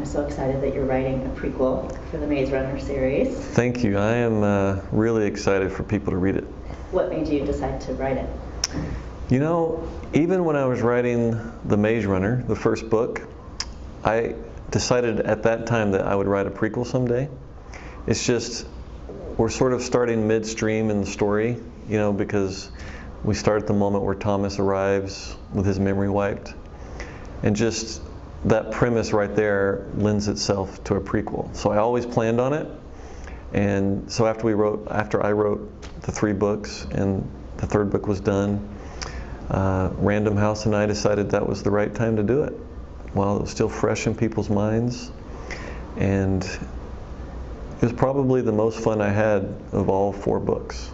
I'm so excited that you're writing a prequel for the Maze Runner series. Thank you. I am really excited for people to read it. What made you decide to write it? You know, even when I was writing The Maze Runner, the first book, I decided at that time that I would write a prequel someday. It's just, we're sort of starting midstream in the story, you know, because we start at the moment where Thomas arrives with his memory wiped. And just that premise right there lends itself to a prequel. So I always planned on it. And so after I wrote the 3 books and the 3rd book was done, Random House and I decided that was the right time to do it while it was still fresh in people's minds. And it was probably the most fun I had of all 4 books.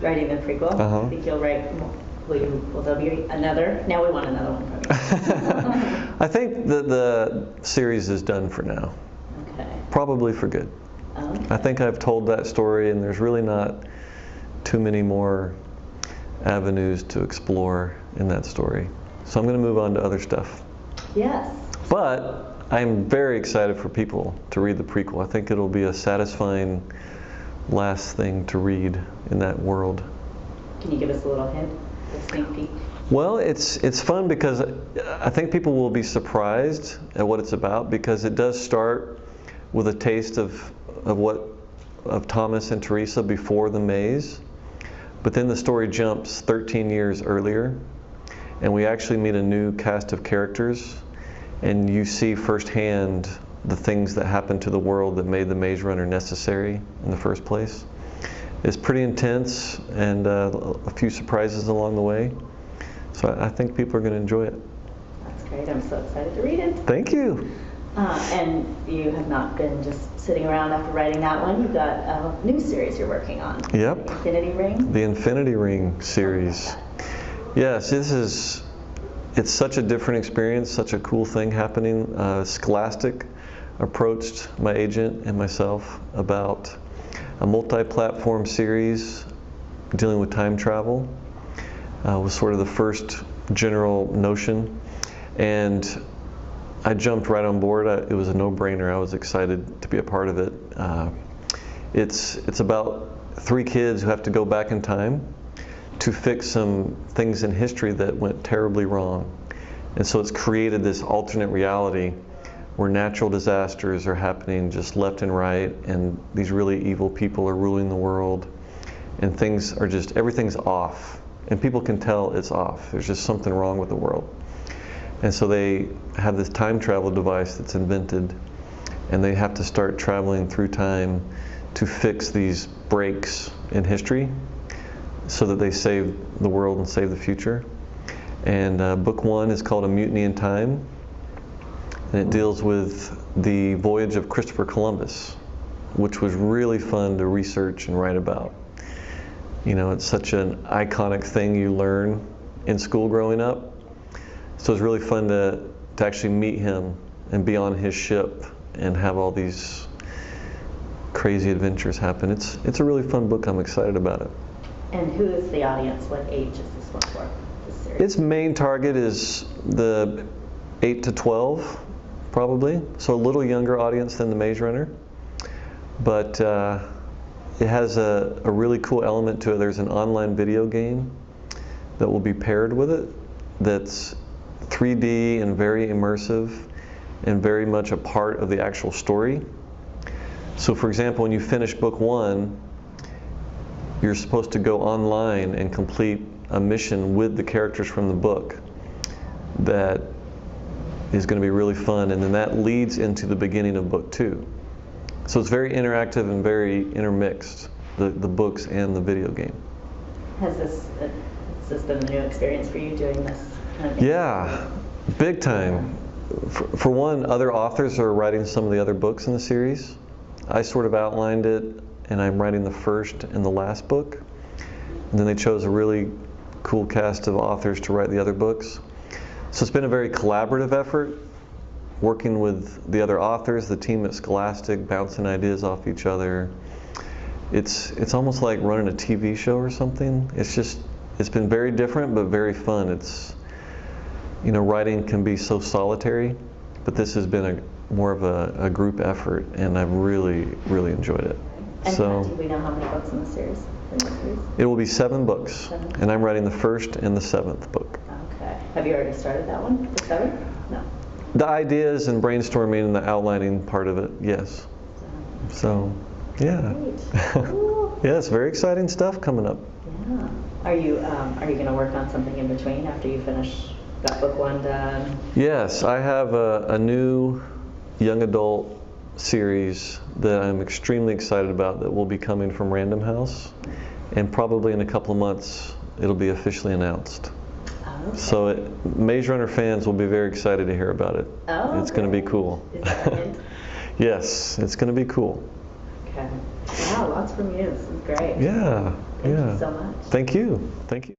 Writing the prequel? Uh-huh. I think you'll write, will there be another? Now we want another one from you. I think the series is done for now. Okay. Probably for good. Okay. I think I've told that story and there's really not too many more avenues to explore in that story. So I'm going to move on to other stuff. Yes. But I'm very excited for people to read the prequel. I think it'll be a satisfying last thing to read in that world. Can you give us a little hint, a sneak peek? Well, it's fun because I think people will be surprised at what it's about, because it does start with a taste of Thomas and Teresa before the maze, but then the story jumps 13 years earlier, and we actually meet a new cast of characters, and you see firsthand the things that happened to the world that made the Maze Runner necessary in the first place. It's pretty intense and a few surprises along the way. So I think people are going to enjoy it. That's great. I'm so excited to read it. Thank you. And you have not been just sitting around after writing that one. You've got a new series you're working on. Yep. The Infinity Ring? The Infinity Ring series. Yes, it's such a different experience, such a cool thing happening. Scholastic approached my agent and myself about a multi-platform series dealing with time travel. Was sort of the first general notion, and I jumped right on board. It was a no-brainer. I was excited to be a part of it. It's about 3 kids who have to go back in time to fix some things in history that went terribly wrong. And so it's created this alternate reality where natural disasters are happening just left and right, and these really evil people are ruling the world, and everything's off. And people can tell it's off. There's just something wrong with the world. And so they have this time travel device that's invented, and they have to start traveling through time to fix these breaks in history so that they save the world and save the future. And book 1 is called A Mutiny in Time, and it deals with the voyage of Christopher Columbus, which was really fun to research and write about. You know, it's such an iconic thing you learn in school growing up. So it's really fun to actually meet him and be on his ship and have all these crazy adventures happen. It's a really fun book. I'm excited about it. And who is the audience? What age is this one for, this series? Its main target is the 8 to 12, probably. So a little younger audience than the Maze Runner. But it has a really cool element to it. There's an online video game that will be paired with it that's 3D and very immersive and very much a part of the actual story. So for example, when you finish book 1, you're supposed to go online and complete a mission with the characters from the book that is going to be really fun, and then that leads into the beginning of book 2. So it's very interactive and very intermixed, the books and the video game. Has this been a new experience for you doing this kind of thing? Yeah, big time. For one, other authors are writing some of the other books in the series. I sort of outlined it, and I'm writing the first and the last book. And then they chose a really cool cast of authors to write the other books. So it's been a very collaborative effort, working with the other authors, the team at Scholastic, bouncing ideas off each other. It's almost like running a TV show or something. It's been very different, but very fun. You know, writing can be so solitary, but this has been more of a group effort, and I've really, really enjoyed it. And So do we know how many books in the series? it will be 7 books, and I'm writing the 1st and the 7th book. Okay. Have you already started that one, the 7th? No. The ideas and brainstorming and the outlining part of it, yes. So, yeah. Great. Cool. Yeah, it's very exciting stuff coming up. Yeah. Are you going to work on something in between after you finish that book 1 done? Yes, I have a new young adult series that I'm extremely excited about that will be coming from Random House, and probably in a couple of months it'll be officially announced. Okay. So Maze Runner fans will be very excited to hear about it. Oh, it's going to be cool. Is that a hint? Yes, it's going to be cool. Okay. Wow, lots from you. This is great. Yeah. Thank you so much. Thank you. Thank you.